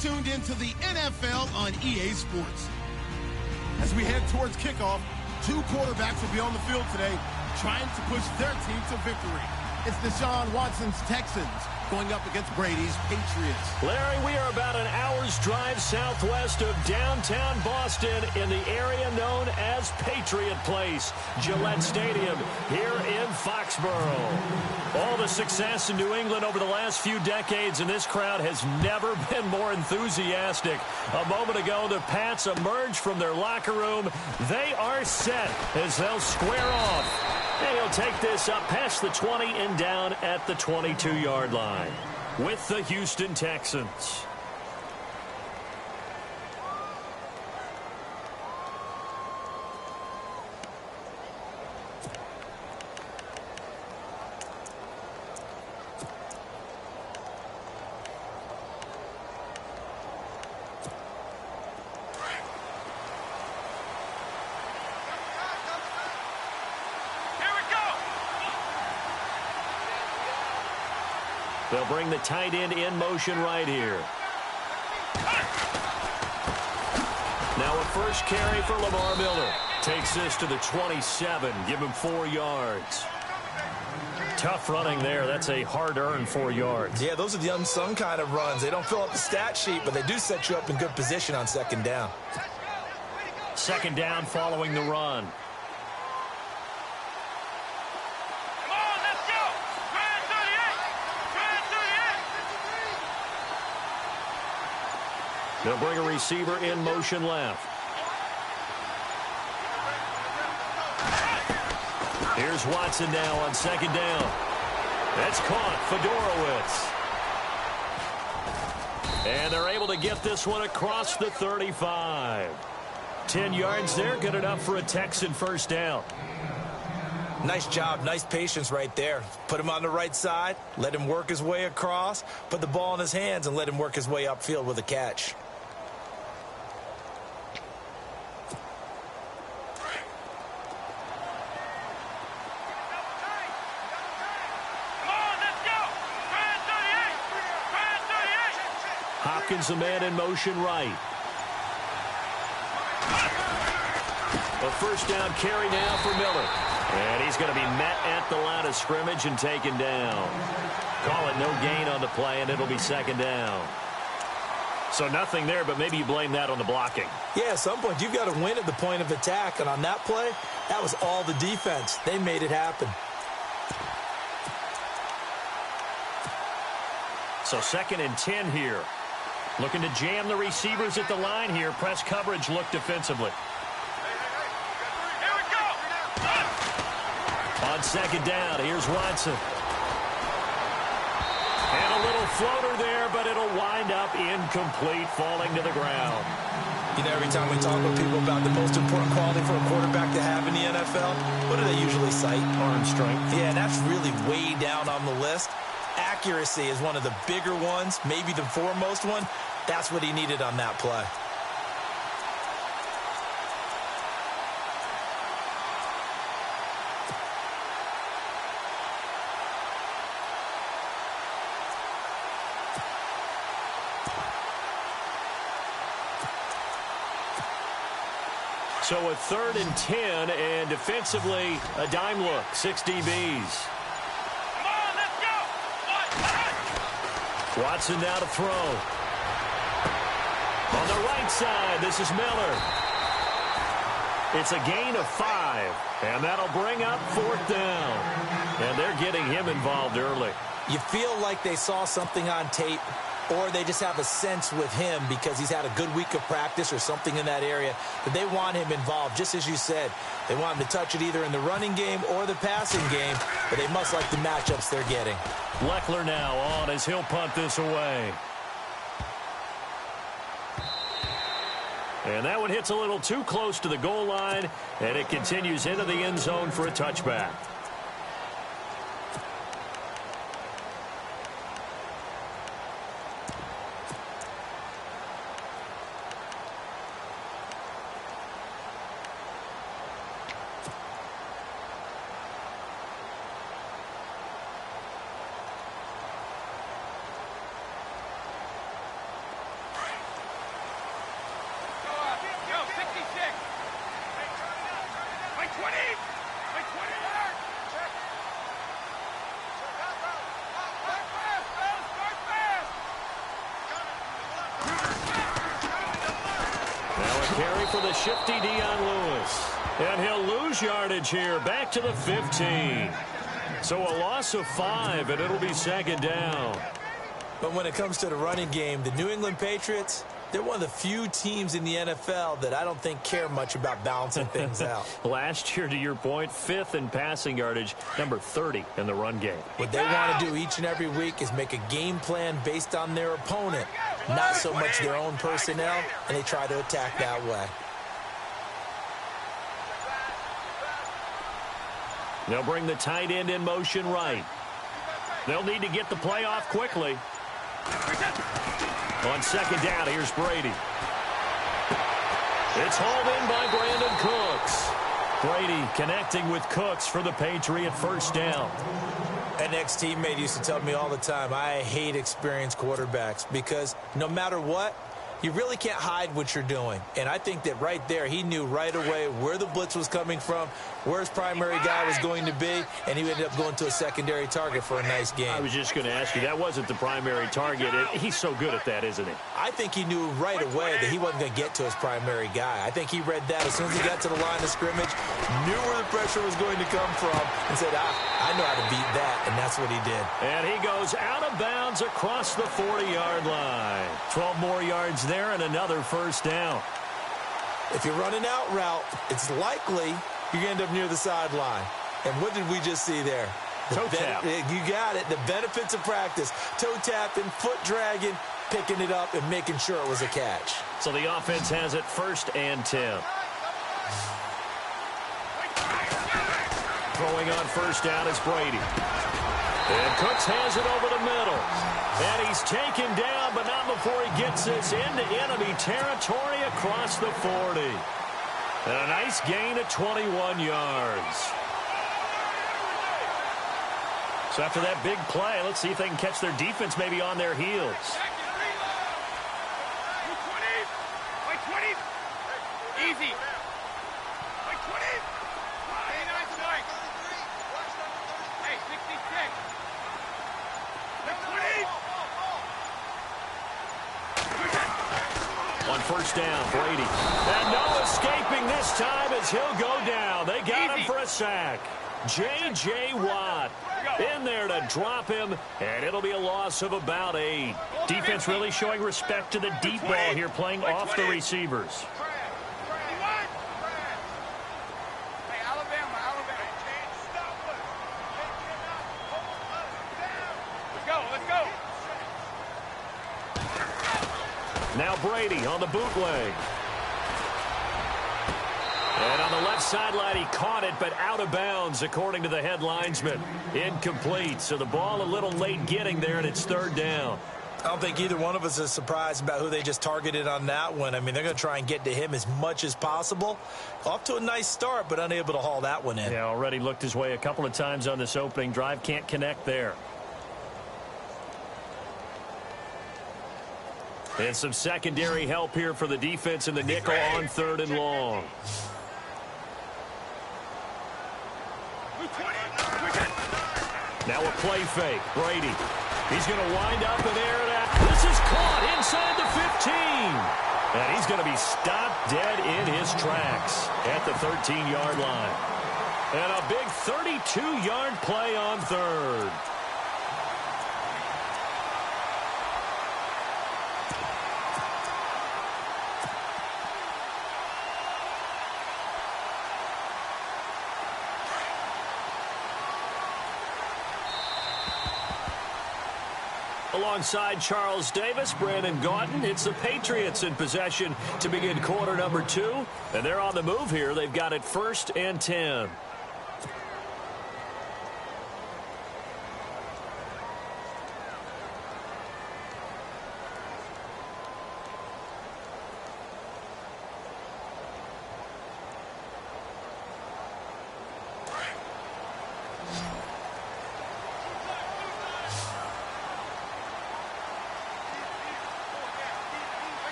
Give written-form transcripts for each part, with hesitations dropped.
tuned into the NFL on EA Sports. As we head towards kickoff, two quarterbacks will be on the field today trying to push their team to victory. It's Deshaun Watson's Texans going up against Brady's Patriots. Larry, we are about an hour's drive southwest of downtown Boston in the area known as Patriot Place, Gillette Stadium here in Foxborough. All the success in New England over the last few decades, and this crowd has never been more enthusiastic. A moment ago, the Pats emerged from their locker room. They are set as they'll square off. And he'll take this up past the 20 and down at the 22-yard line with the Houston Texans. They'll bring the tight end in motion right here. Now a first carry for Lamar Miller. Takes this to the 27. Give him 4 yards. Tough running there. That's a hard-earned 4 yards. Yeah, those are the unsung kind of runs. They don't fill up the stat sheet, but they do set you up in good position on second down. Second down following the run. They'll bring a receiver in motion left. Here's Watson now on second down. That's caught. Fedorowicz. And they're able to get this one across the 35. 10 yards there, good enough for a Texan first down. Nice job, nice patience right there. Put him on the right side, let him work his way across, put the ball in his hands, and let him work his way upfield with a catch. Hopkins, the man in motion right. A first down carry now for Miller. And he's going to be met at the line of scrimmage and taken down. Call it no gain on the play, and it'll be second down. So nothing there, but maybe you blame that on the blocking. Yeah, at some point you've got to win at the point of attack. And on that play, that was all the defense. They made it happen. So second and 10 here. Looking to jam the receivers at the line here. Press coverage look defensively. Here we go. On second down, here's Watson. And a little floater there, but it'll wind up incomplete, falling to the ground. You know, every time we talk with people about the most important quality for a quarterback to have in the NFL, what do they usually cite? Arm strength. Yeah, and that's really way down on the list. Accuracy is one of the bigger ones, maybe the foremost one. That's what he needed on that play. So a third and 10, and defensively, a dime look, 6 DBs. Watson now to throw. On the right side, this is Miller. It's a gain of 5, and that'll bring up fourth down. And they're getting him involved early. You feel like they saw something on tape, or they just have a sense with him because he's had a good week of practice or something in that area that they want him involved. Just as you said, they want him to touch it either in the running game or the passing game, but they must like the matchups they're getting. Leckler now on as he'll punt this away. And that one hits a little too close to the goal line, and it continues into the end zone for a touchback. carry for the shifty Dion Lewis. And he'll lose yardage here, back to the 15. So a loss of 5, and it'll be second down. But when it comes to the running game, the New England Patriots, they're one of the few teams in the NFL that I don't think care much about balancing things out. Last year, to your point, 5th in passing yardage, number 30 in the run game. What they want to do each and every week is make a game plan based on their opponent, not so much their own personnel, and they try to attack that way. They'll bring the tight end in motion right. They'll need to get the play off quickly. On second down, here's Brady. It's hauled in by Brandon Cooks. Brady connecting with Cooks for the Patriot first down. An ex-teammate used to tell me all the time, I hate experienced quarterbacks because no matter what, you really can't hide what you're doing. And I think that right there, he knew right away where the blitz was coming from, where his primary guy was going to be, and he ended up going to a secondary target for a nice game. I was just going to ask you, that wasn't the primary target. He's so good at that, isn't he? I think he knew right away that he wasn't going to get to his primary guy. I think he read that as soon as he got to the line of scrimmage, knew where the pressure was going to come from, and said, I know how to beat that, and that's what he did. And he goes out of bounds across the 40-yard line. 12 more yards there and another first down. If you're running out route, it's likely you're going to end up near the sideline. And what did we just see there? Toe tap. You got it. The benefits of practice. Toe tapping, foot dragging, picking it up, and making sure it was a catch. So the offense has it 1st and 10. Throwing on first down is Brady. And Cooks has it over the middle. And he's taken down, but not before he gets this into enemy territory across the 40. And a nice gain of 21 yards. So after that big play, let's see if they can catch their defense maybe on their heels. Easy. On first down, Brady. And no escaping this time as he'll go down. They got him for a sack. J.J. Watt in there to drop him, and it'll be a loss of about 8. Defense really showing respect to the deep ball here, playing off the receivers. Now Brady on the bootleg. And on the left sideline, he caught it, but out of bounds, according to the head linesman. Incomplete, so the ball a little late getting there, and it's 3rd down. I don't think either one of us is surprised about who they just targeted on that one. I mean, they're going to try and get to him as much as possible. Off to a nice start, but unable to haul that one in. Yeah, already looked his way a couple of times on this opening drive. Can't connect there. And some secondary help here for the defense in the nickel on 3rd and long. Now a play fake. Brady. He's going to wind up and air it out. This is caught inside the 15. And he's going to be stopped dead in his tracks at the 13-yard line. And a big 32-yard play on 3rd. Alongside Charles Davis, Brandon Gaudin, it's the Patriots in possession to begin quarter number 2. And they're on the move here. They've got it 1st and 10.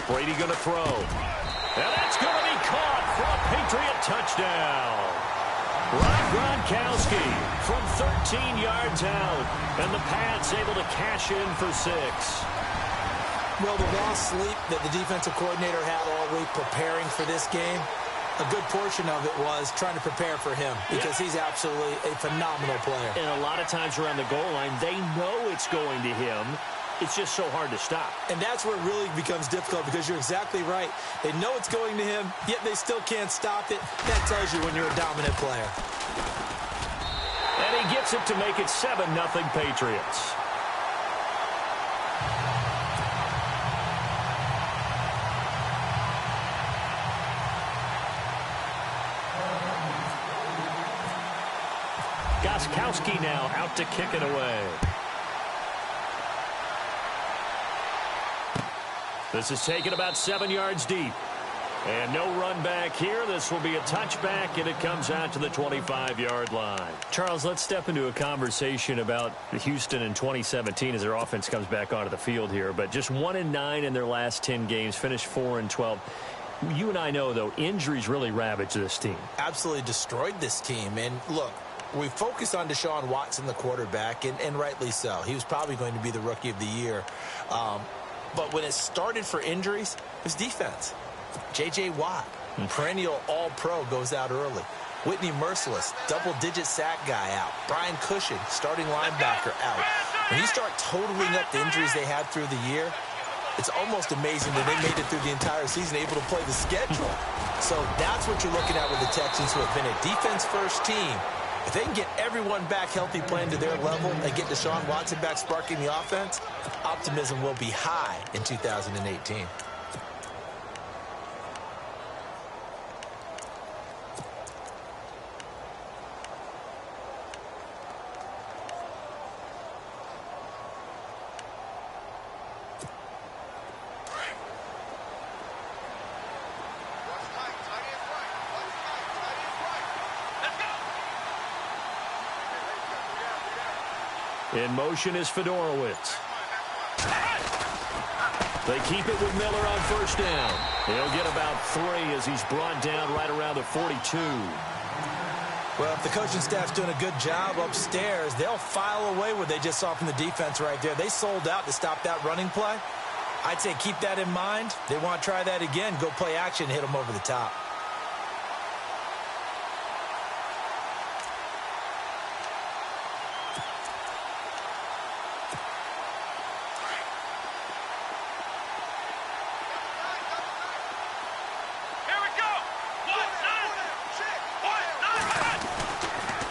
Brady going to throw. And that's going to be caught for a Patriot touchdown. Gronkowski from 13 yards out. And the Pats able to cash in for 6. Well, the lost sleep that the defensive coordinator had all week preparing for this game, a good portion of it was trying to prepare for him because he's absolutely a phenomenal player. And a lot of times around the goal line, they know it's going to him. It's just so hard to stop. And that's where it really becomes difficult because you're exactly right. They know it's going to him, yet they still can't stop it. That tells you when you're a dominant player. And he gets it to make it 7-0 Patriots. Gronkowski now out to kick it away. This is taken about 7 yards deep. And no run back here. This will be a touchback, and it comes out to the 25-yard line. Charles, let's step into a conversation about Houston in 2017 as their offense comes back onto the field here. But just 1-9 in their last 10 games, finished 4-12. You and I know, though, injuries really ravaged this team. Absolutely destroyed this team. And, look, we focus on Deshaun Watson, the quarterback, and rightly so. He was probably going to be the rookie of the year. But when it started for injuries, it was defense. J.J. Watt, perennial all-pro, goes out early. Whitney Merciless, double-digit sack guy out. Brian Cushing, starting linebacker, out. When you start totaling up the injuries they had through the year, it's almost amazing that they made it through the entire season able to play the schedule. So that's what you're looking at with the Texans, who have been a defense-first team. If they can get everyone back healthy, playing to their level, and get Deshaun Watson back sparking the offense, optimism will be high in 2018. In motion is Fedorowicz. They keep it with Miller on first down. He'll get about 3 as he's brought down right around the 42. Well, if the coaching staff's doing a good job upstairs, they'll file away what they just saw from the defense right there. They sold out to stop that running play. I'd say keep that in mind. They want to try that again. Go play action, hit them over the top.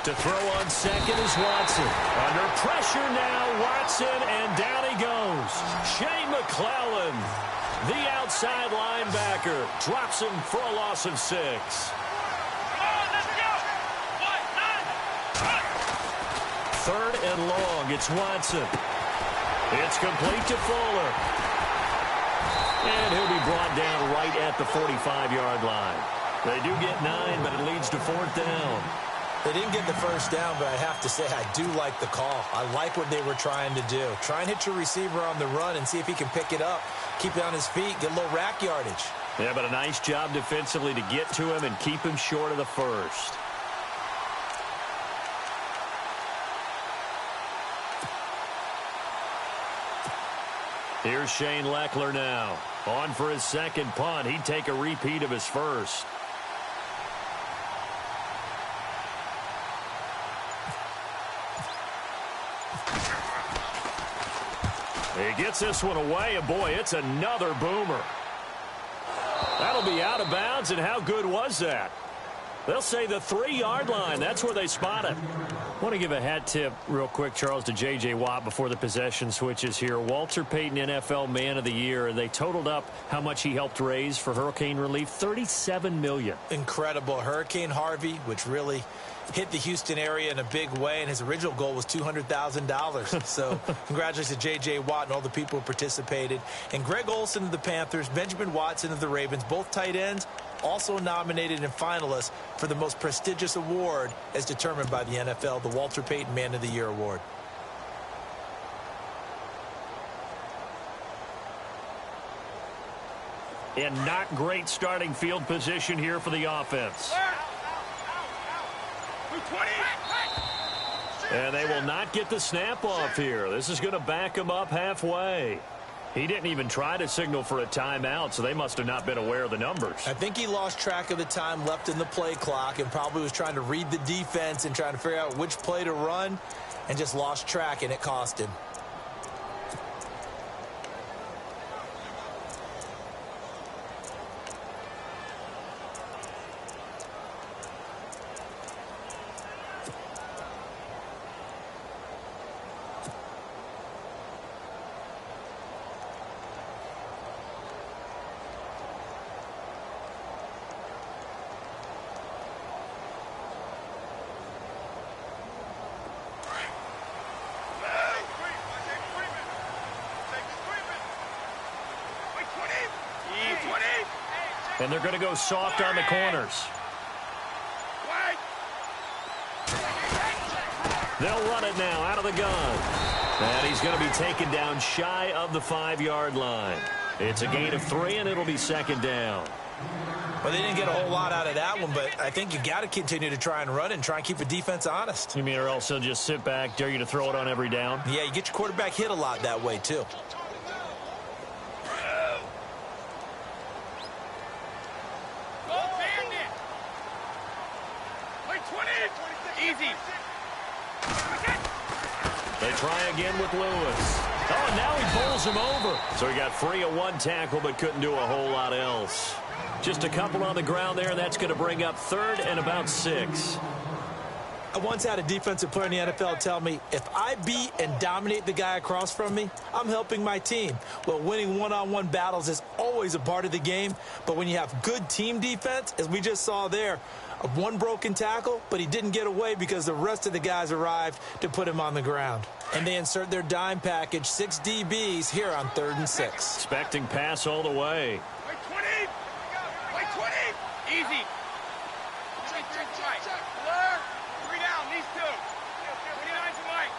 To throw on second is Watson. Under pressure now, Watson, and down he goes. Shane McClellan, the outside linebacker, drops him for a loss of 6. Third and long, it's Watson. It's complete to Fuller. And he'll be brought down right at the 45-yard line. They do get 9, but it leads to 4th down. They didn't get the first down, but I have to say I do like the call. I like what they were trying to do. Try and hit your receiver on the run and see if he can pick it up, keep it on his feet, get a little rack yardage. Yeah, but a nice job defensively to get to him and keep him short of the first. Here's Shane Leckler now. On for his second punt. He'd take a repeat of his first. He gets this one away, and boy, it's another boomer. That'll be out of bounds, and how good was that? They'll say the 3-yard line. That's where they spot it. I want to give a hat tip real quick, Charles, to J.J. Watt before the possession switches here. Walter Payton, NFL Man of the Year. They totaled up how much he helped raise for hurricane relief, $37 million. Incredible. Hurricane Harvey, which really hit the Houston area in a big way, and his original goal was $200,000. So congratulations to J.J. Watt and all the people who participated. And Greg Olsen of the Panthers, Benjamin Watson of the Ravens, both tight ends, also nominated and finalists for the most prestigious award as determined by the NFL, the Walter Payton Man of the Year Award. And not great starting field position here for the offense. And they will not get the snap off here. This is going to back him up halfway. He didn't even try to signal for a timeout, so they must have not been aware of the numbers. I think he lost track of the time left in the play clock and probably was trying to read the defense and trying to figure out which play to run and just lost track, and it cost him. And they're going to go soft on the corners. They'll run it now out of the gun. And he's going to be taken down shy of the 5-yard line. It's a gain of 3, and it'll be second down. Well, they didn't get a whole lot out of that one, but I think you got to continue to try and run and try and keep the defense honest. You mean, or else they'll just sit back, dare you to throw it on every down? Yeah, you get your quarterback hit a lot that way, too. They try again with Lewis. Oh, and now he bowls him over. So he got free of one tackle but couldn't do a whole lot else. Just a couple on the ground there, and that's going to bring up 3rd and about 6. I once had a defensive player in the NFL tell me, if I beat and dominate the guy across from me, I'm helping my team. Well, winning one-on-one battles is always a part of the game, but when you have good team defense, as we just saw there, one broken tackle, but he didn't get away because the rest of the guys arrived to put him on the ground. And they insert their dime package, 6 DBs here on 3rd and 6. Expecting pass all the way. Play 20! Play 20! Easy! Blur! 3 down, these 2. 29 to Mike.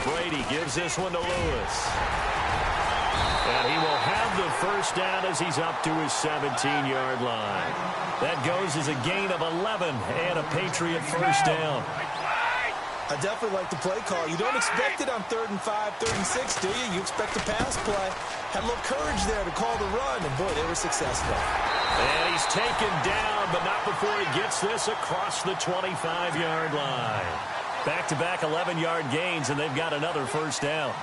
Brady gives this one to Lewis. And he will have the first down as he's up to his 17-yard line. That goes as a gain of 11 and a Patriot first down. I definitely like the play call. You don't expect it on 3rd and 5, 3rd and 6, do you? You expect a pass play. Had a little courage there to call the run, and boy, they were successful. And he's taken down, but not before he gets this across the 25-yard line. Back-to-back 11-yard gains, and they've got another first down.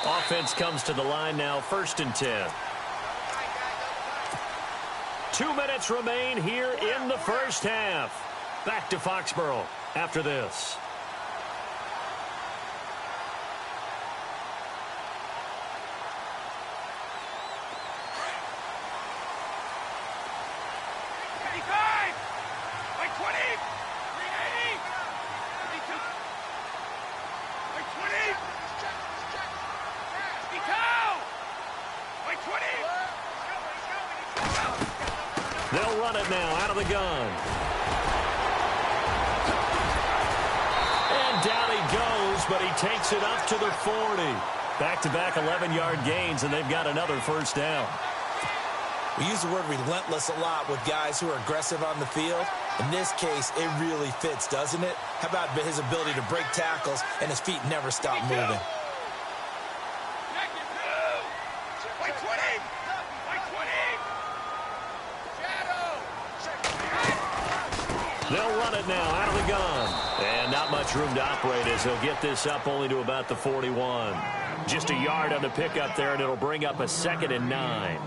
Offense comes to the line now, 1st and 10. 2 minutes remain here in the first half. Back to Foxborough after this. They'll run it now out of the gun. And down he goes, but he takes it up to the 40. Back-to-back 11-yard gains, and they've got another first down. We use the word relentless a lot with guys who are aggressive on the field. In this case, it really fits, doesn't it? How about his ability to break tackles and his feet never stop moving? They'll run it now out of the gun. And not much room to operate as he'll get this up only to about the 41. Just a yard on the pickup there, and it'll bring up a 2nd and 9.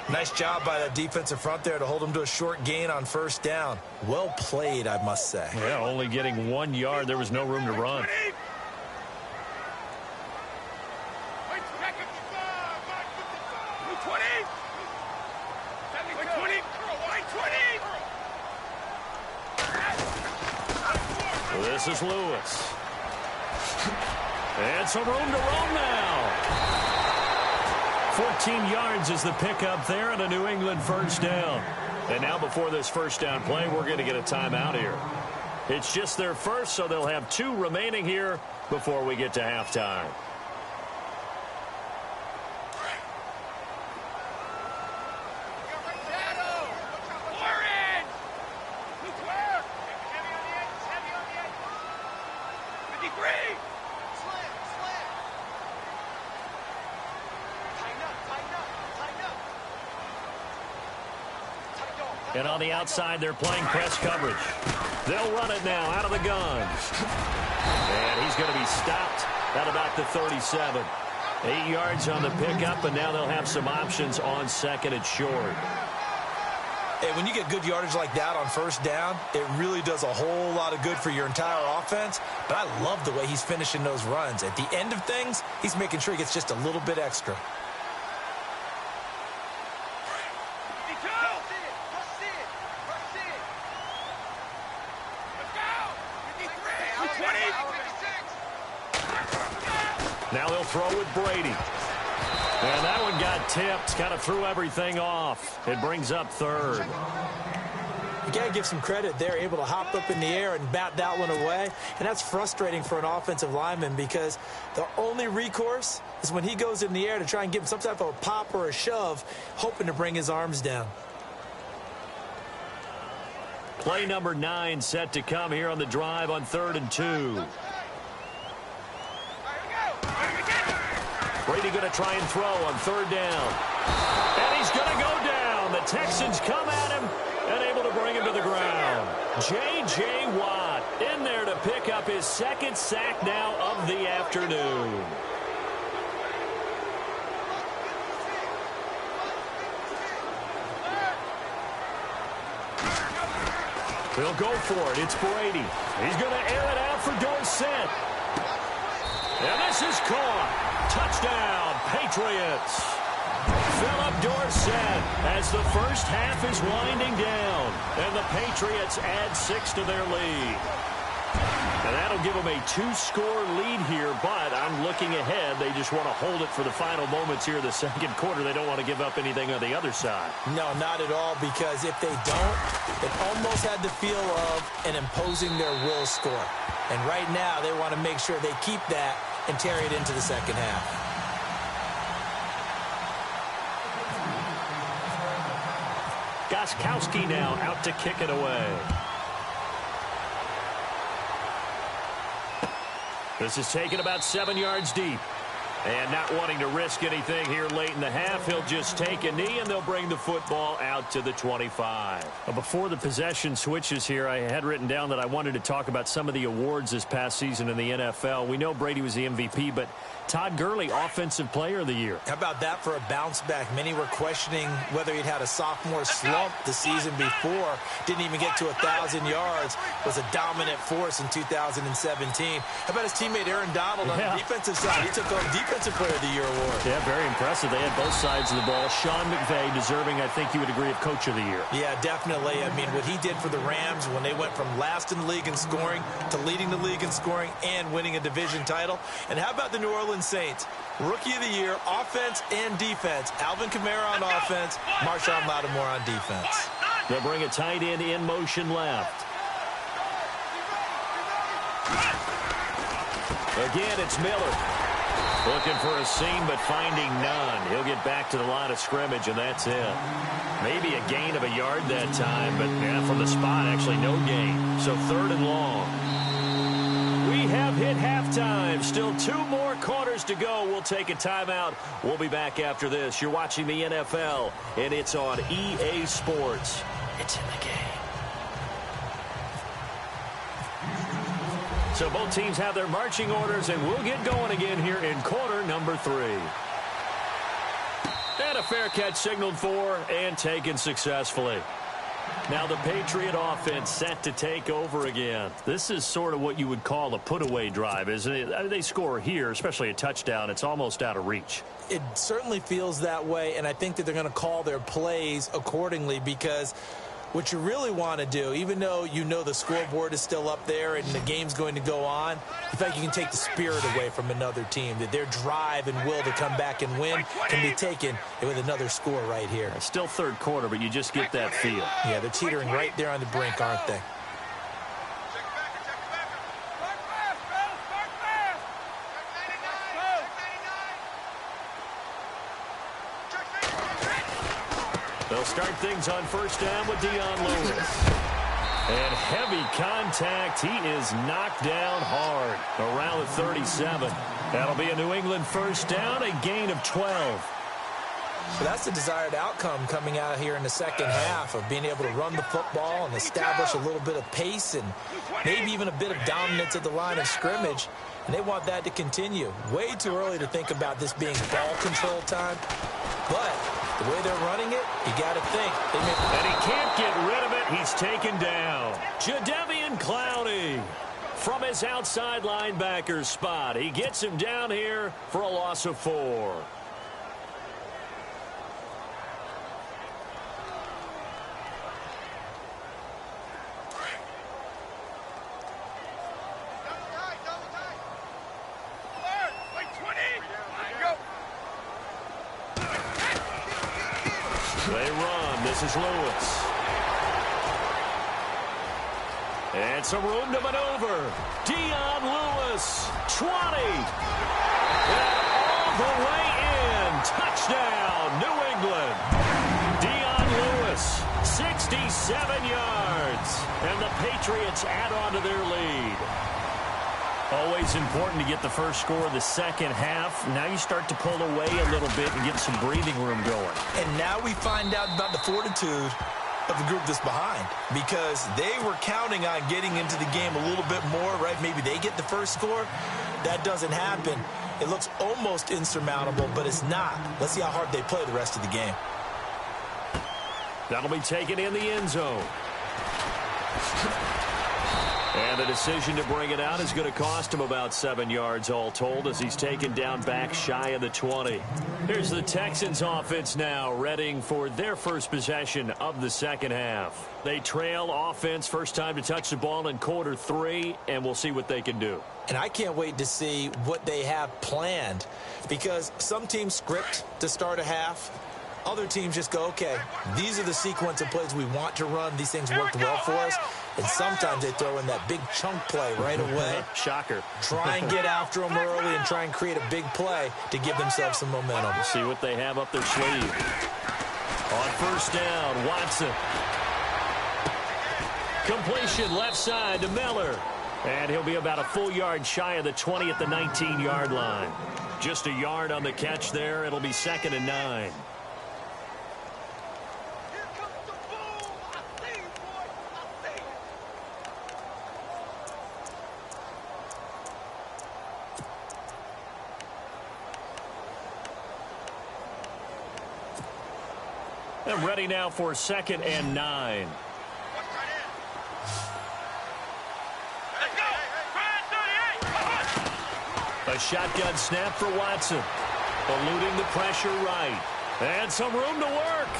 Nice job by that defensive front there to hold him to a short gain on first down. Well played, I must say. Yeah, only getting 1 yard. There was no room to run. This is Lewis. And some room to roam now. 14 yards is the pickup there and a New England first down. And now before this first down play, we're going to get a timeout here. It's just their first, so they'll have 2 remaining here before we get to halftime. And on the outside, they're playing press coverage. They'll run it now out of the gun. And he's going to be stopped at about the 37. 8 yards on the pickup, and now they'll have some options on 2nd and short. Hey, when you get good yardage like that on 1st down, it really does a whole lot of good for your entire offense. But I love the way he's finishing those runs. At the end of things, he's making sure he gets just a little bit extra. Now they'll throw with Brady. And that one got tipped, kind of threw everything off. It brings up 3rd. You got to give some credit. They're able to hop up in the air and bat that one away. And that's frustrating for an offensive lineman because the only recourse is when he goes in the air to try and give him some type of a pop or a shove, hoping to bring his arms down. Play number 9 set to come here on the drive on 3rd and 2. Brady going to try and throw on 3rd down. And he's going to go down. The Texans come at him and able to bring him to the ground. J.J. Watt in there to pick up his 2nd sack now of the afternoon. He'll go for it. It's Brady. He's going to air it out for Dorsett. And this is caught. Touchdown, Patriots. Philip Dorsett as the first half is winding down. And the Patriots add 6 to their lead. And that'll give them a 2-score lead here, but I'm looking ahead. They just want to hold it for the final moments here of the 2nd quarter. They don't want to give up anything on the other side. No, not at all, because if they don't, it almost had the feel of an imposing their will score. And right now, they want to make sure they keep that and carry it into the 2nd half. Gostkowski now out to kick it away. This is taken about 7 yards deep. And not wanting to risk anything here late in the half, he'll just take a knee, and they'll bring the football out to the 25. Before the possession switches here, I had written down that I wanted to talk about some of the awards this past season in the NFL. We know Brady was the MVP, but Todd Gurley, Offensive Player of the Year. How about that for a bounce back? Many were questioning whether he'd had a sophomore slump the season before. Didn't even get to 1,000 yards. Was a dominant force in 2017. How about his teammate Aaron Donald on the defensive side? He took home Defensive Player of the Year award. Yeah, very impressive. They had both sides of the ball. Sean McVay deserving, I think you would agree, of Coach of the Year. Yeah, definitely. I mean, what he did for the Rams when they went from last in the league in scoring to leading the league in scoring and winning a division title. And how about the New Orleans Saints? Rookie of the Year, offense and defense. Alvin Kamara on offense, Marshawn Lattimore on defense. They'll bring a tight end in motion left. Again, it's Miller. Looking for a seam, but finding none. He'll get back to the line of scrimmage, and that's it. Maybe a gain of a yard that time, but yeah, from the spot, actually no gain. So 3rd and long. We have hit halftime. Still 2 more quarters to go. We'll take a timeout. We'll be back after this. You're watching the NFL, and it's on EA Sports. It's in the game. So both teams have their marching orders, and we'll get going again here in quarter number 3. And a fair catch signaled for and taken successfully. Now the Patriot offense set to take over again. This is sort of what you would call a put-away drive, isn't it? I mean, they score here, especially a touchdown. It's almost out of reach. It certainly feels that way, and I think that they're going to call their plays accordingly, because what you really want to do, even though you know the scoreboard is still up there and the game's going to go on, in fact, you can take the spirit away from another team, that their drive and will to come back and win can be taken with another score right here. It's still 3rd quarter, but you just get that feel. Yeah, they're teetering right there on the brink, aren't they? They'll start things on first down with Dion Lewis. And heavy contact. He is knocked down hard around the 37. That'll be a New England first down, a gain of 12. So that's the desired outcome coming out here in the second half of being able to run the football and establish a little bit of pace and maybe even a bit of dominance at the line of scrimmage. And they want that to continue. Way too early to think about this being ball control time. But the way they're running it, you got to think. And he can't get rid of it. He's taken down. Jadeveon Clowney from his outside linebacker spot. He gets him down here for a loss of 4. They run. This is Lewis. And some room to maneuver. Dion Lewis, 20. And all the way in. Touchdown, New England. Dion Lewis, 67 yards. And the Patriots add on to their lead. Always important to get the first score of the second half. Now you start to pull away a little bit and get some breathing room going. And now we find out about the fortitude of the group that's behind, because they were counting on getting into the game a little bit more, right? Maybe they get the first score. That doesn't happen. It looks almost insurmountable, but it's not. Let's see how hard they play the rest of the game. That'll be taken in the end zone. And the decision to bring it out is going to cost him about 7 yards all told as he's taken down back shy of the 20. Here's the Texans offense now, readying for their first possession of the second half. They trail offense, first time to touch the ball in quarter 3, and we'll see what they can do. And I can't wait to see what they have planned, because some teams script to start a half. Other teams just go, okay, these are the sequence of plays we want to run. These things worked well for us. And sometimes they throw in that big chunk play right away. Shocker. Try and get after them early and try and create a big play to give themselves some momentum. We'll see what they have up their sleeve. On first down, Watson. Completion left side to Miller. And he'll be about a full yard shy of the 20 at the 19-yard line. Just a yard on the catch there. It'll be 2nd and 9. And ready now for 2nd and 9. A shotgun snap for Watson. Eluding the pressure right. And some room to work.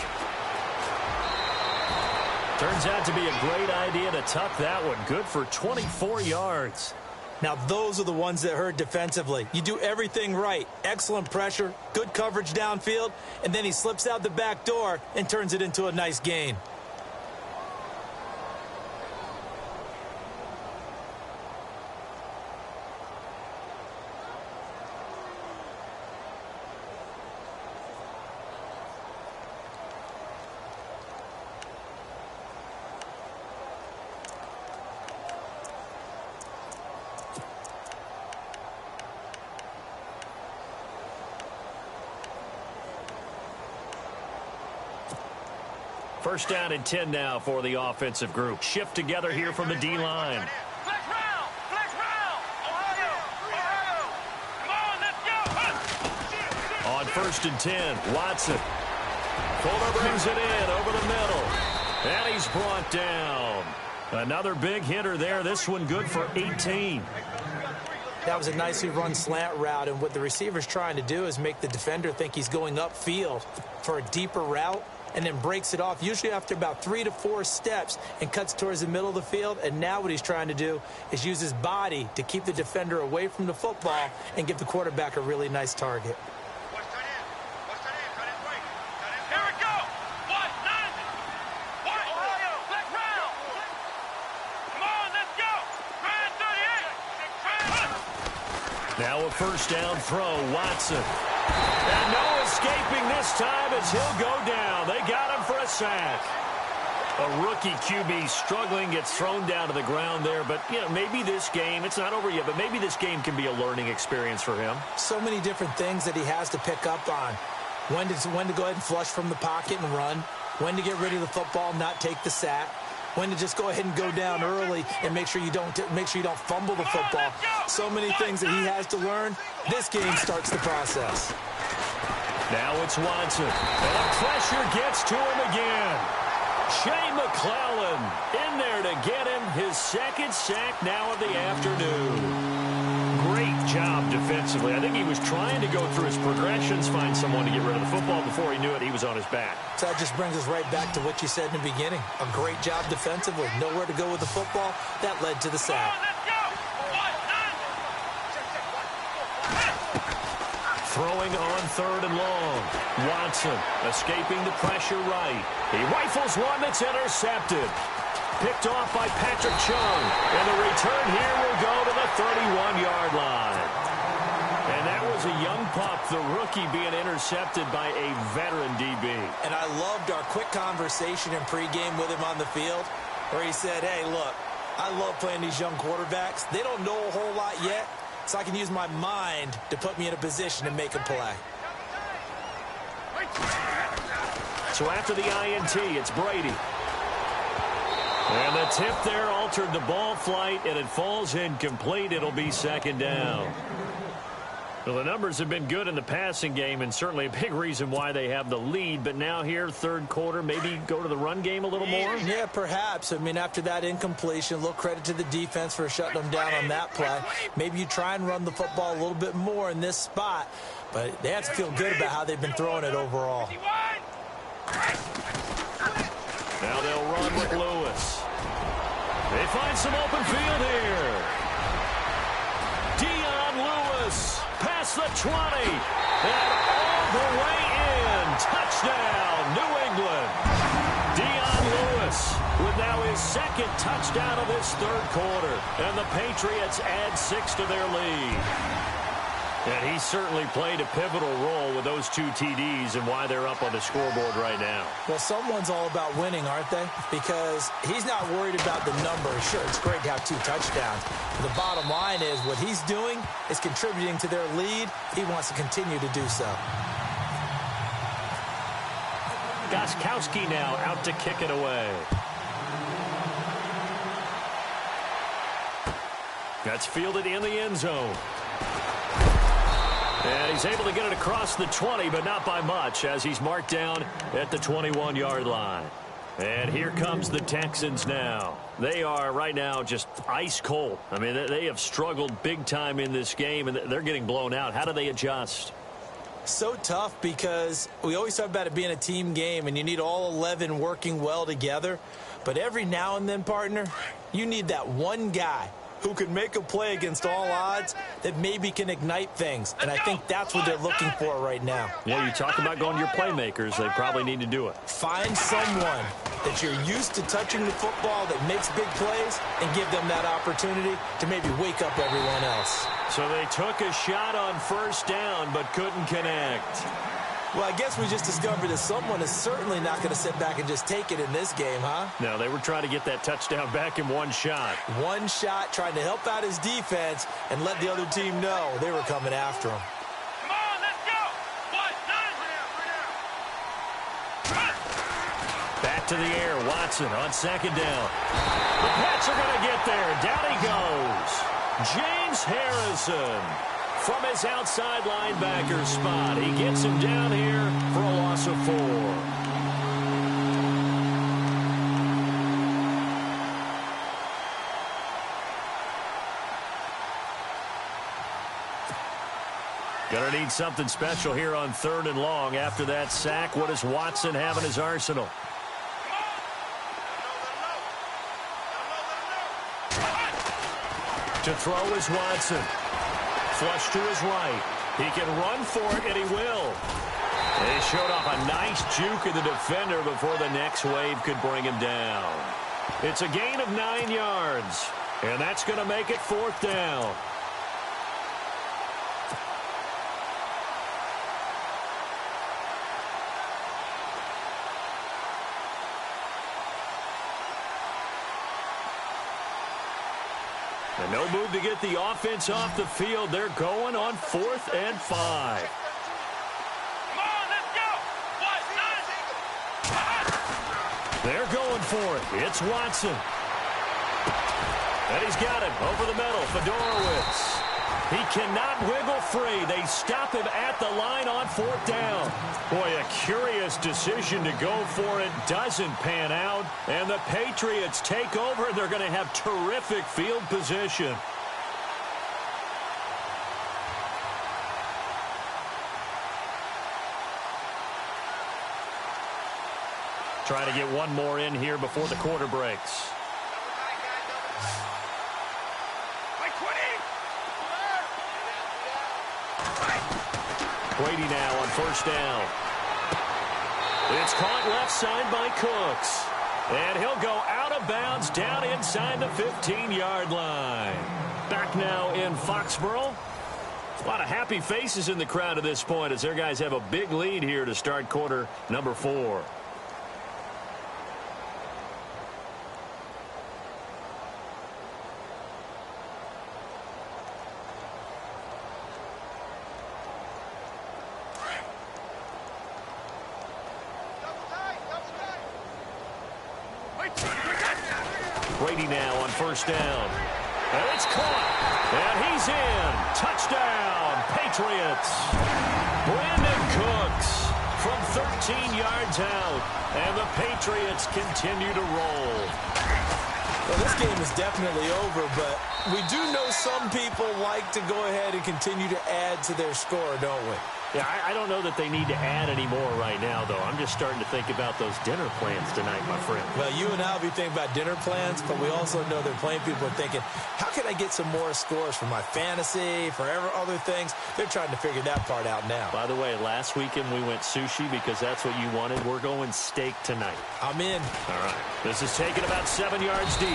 Turns out to be a great idea to tuck that one. Good for 24 yards. Now, those are the ones that hurt defensively. You do everything right. Excellent pressure, good coverage downfield, and then he slips out the back door and turns it into a nice gain. First down and 10 now for the offensive group. Shift together here from the D-line. Flex round! Flex round! Ohio! Ohio! Come on, let's go! On 1st and 10, Watson. Fuller brings it in over the middle. And he's brought down. Another big hitter there. This one good for 18. That was a nicely run slant route, and what the receiver's trying to do is make the defender think he's going upfield for a deeper route, and then breaks it off, usually after about 3 to 4 steps, and cuts towards the middle of the field. And now what he's trying to do is use his body to keep the defender away from the football and give the quarterback a really nice target. Here we go! What? None! What? Ohio! Flex round! Come on, let's go! Grind 38! Now a first down throw, Watson. And no escaping this time as he'll go down. They got him for a sack. A rookie QB struggling, gets thrown down to the ground there. But, you know, maybe this game, it's not over yet, but maybe this game can be a learning experience for him. So many different things that he has to pick up on. When to go ahead and flush from the pocket and run. When to get rid of the football and not take the sack. When to just go ahead and go down early and make sure you don't fumble the football. So many things that he has to learn. This game starts the process. Now it's Watson. And the pressure gets to him again. Shea McClellan in there to get him his second sack now of the afternoon. Great job defensively. I think he was trying to go through his progressions, find someone to get rid of the football. Before he knew it, he was on his back. So that just brings us right back to what you said in the beginning. A great job defensively. Nowhere to go with the football. That led to the sack. Throwing on 3rd and long. Watson escaping the pressure right. He rifles one that's intercepted. Picked off by Patrick Chung. And the return here will go to the 31-yard line. And that was a young pup, the rookie, being intercepted by a veteran DB. And I loved our quick conversation in pregame with him on the field where he said, hey, look, I love playing these young quarterbacks. They don't know a whole lot yet, so I can use my mind to put me in a position to make a play. So after the INT, it's Brady. And the tip there altered the ball flight, and it falls incomplete. It'll be 2nd down. Well, the numbers have been good in the passing game, and certainly a big reason why they have the lead. But now here, 3rd quarter, maybe go to the run game a little more? Yeah, perhaps. I mean, after that incompletion, a little credit to the defense for shutting them down on that play. Maybe you try and run the football a little bit more in this spot. But they have to feel good about how they've been throwing it overall. Now they'll run with Lewis. They find some open field here. Lewis past the 20 and all the way in. Touchdown, New England. Dion Lewis with now his 2nd touchdown of this 3rd quarter. And the Patriots add 6 to their lead. And he certainly played a pivotal role with those 2 TDs and why they're up on the scoreboard right now. Well, someone's all about winning, aren't they? Because he's not worried about the numbers. Sure, it's great to have 2 touchdowns. But the bottom line is what he's doing is contributing to their lead. He wants to continue to do so. Gostkowski now out to kick it away. That's fielded in the end zone. And he's able to get it across the 20, but not by much, as he's marked down at the 21-yard line. And here comes the Texans now. They are right now just ice cold. I mean, they have struggled big time in this game, and they're getting blown out. How do they adjust? So tough because we always talk about it being a team game, and you need all 11 working well together. But every now and then, partner, you need that one guy who can make a play against all odds that maybe can ignite things. And I think that's what they're looking for right now. Yeah, you talk about going to your playmakers. They probably need to do it. Find someone that you're used to touching the football that makes big plays and give them that opportunity to maybe wake up everyone else. So they took a shot on 1st down but couldn't connect. Well, I guess we just discovered that someone is certainly not going to sit back and just take it in this game, huh? No, they were trying to get that touchdown back in one shot. One shot, trying to help out his defense and let the other team know they were coming after him. Come on, let's go. Back to the air, Watson on 2nd down. The Pats are going to get there. Down he goes. James Harrison from his outside linebacker spot. He gets him down here for a loss of 4. Gonna need something special here on 3rd and long. After that sack, what does Watson have in his arsenal? To throw is Watson. Flush to his right. He can run for it, and he will. And he showed off a nice juke of the defender before the next wave could bring him down. It's a gain of 9 yards, and that's going to make it 4th down. And no move to get the offense off the field. They're going on 4th and 5. Come on, let's go. They're going for it. It's Watson. And he's got it over the middle. Fedorowicz. He cannot wiggle free. They stop him at the line on 4th down. Boy, a curious decision to go for it. Doesn't pan out. And the Patriots take over. They're going to have terrific field position. Trying to get one more in here before the quarter breaks. Brady now on 1st down. It's caught left side by Cooks. And he'll go out of bounds down inside the 15-yard line. Back now in Foxborough. A lot of happy faces in the crowd at this point as their guys have a big lead here to start quarter number 4. Brady now on 1st down. And it's caught. And he's in. Touchdown, Patriots. Brandon Cooks from 13 yards out. And the Patriots continue to roll. Well, this game is definitely over, but we do know some people like to go ahead and continue to add to their score, don't we? Yeah, I don't know that they need to add any more right now, though. I'm just starting to think about those dinner plans tonight, my friend. Well, you and I will be thinking about dinner plans, but we also know that plenty of people are thinking, how can I get some more scores for my fantasy, for other things? They're trying to figure that part out now. By the way, last weekend we went sushi because that's what you wanted. We're going steak tonight. I'm in. All right. This is taken about 7 yards deep.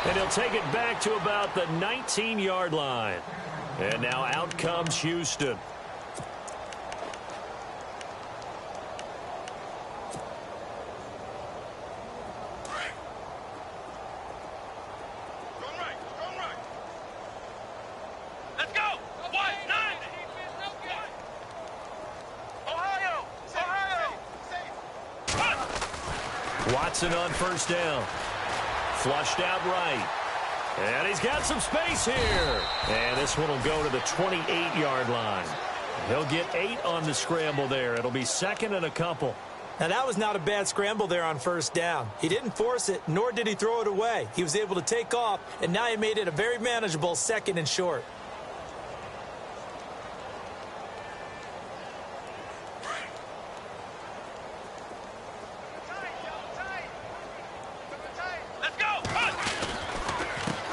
And he'll take it back to about the 19-yard line. And now out comes Houston. Watson on 1st down. Flushed out right. And he's got some space here. And this one will go to the 28-yard line. He'll get 8 on the scramble there. It'll be 2nd and a couple. Now, that was not a bad scramble there on 1st down. He didn't force it, nor did he throw it away. He was able to take off, and now he made it a very manageable 2nd and short.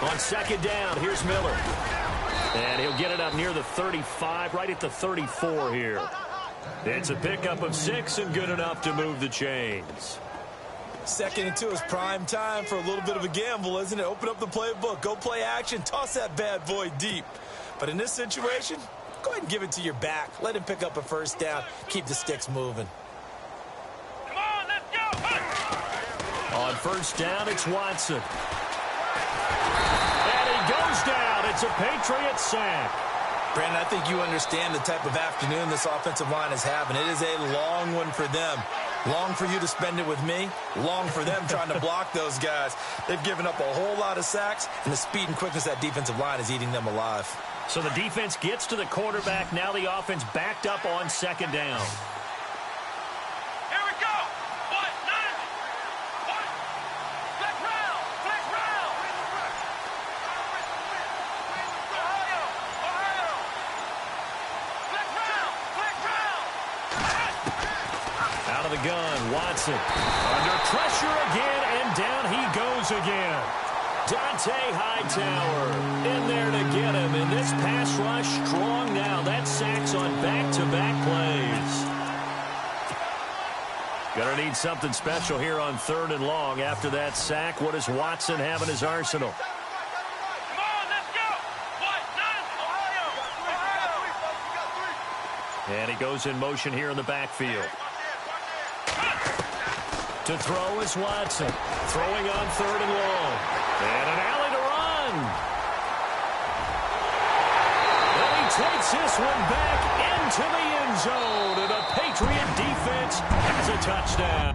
On 2nd down, here's Miller. And he'll get it up near the 35, right at the 34 here. It's a pickup of 6 and good enough to move the chains. 2nd and 2 is prime time for a little bit of a gamble, isn't it? Open up the playbook, go play action, toss that bad boy deep. But in this situation, go ahead and give it to your back. Let him pick up a 1st down, keep the sticks moving. Come on, let's go. On 1st down, it's Watson. And he goes down. It's a Patriot sack. Brandon, I think you understand the type of afternoon this offensive line is having. It is a long one for them. Long for you to spend it with me. Long for them trying to block those guys. They've given up a whole lot of sacks, and the speed and quickness of that defensive line is eating them alive. So the defense gets to the quarterback. Now the offense backed up on 2nd down. Here we go. What? 9. What? Flex round. Flex round. Ohio. Ohio. Flex round. Flex round. Out of the gun, Watson. Under pressure again, and down he goes again. Dante Hightower in there to get him. And this pass rush strong now. That sacks on back-to-back plays. Gonna need something special here on 3rd and long. After that sack, what does Watson have in his arsenal? Come on, let's go. What? 9. Ohio. And he goes in motion here in the backfield. To throw is Watson. Throwing on 3rd and long. And an alley to run. takes this one back into the end zone, and the Patriot defense has a touchdown.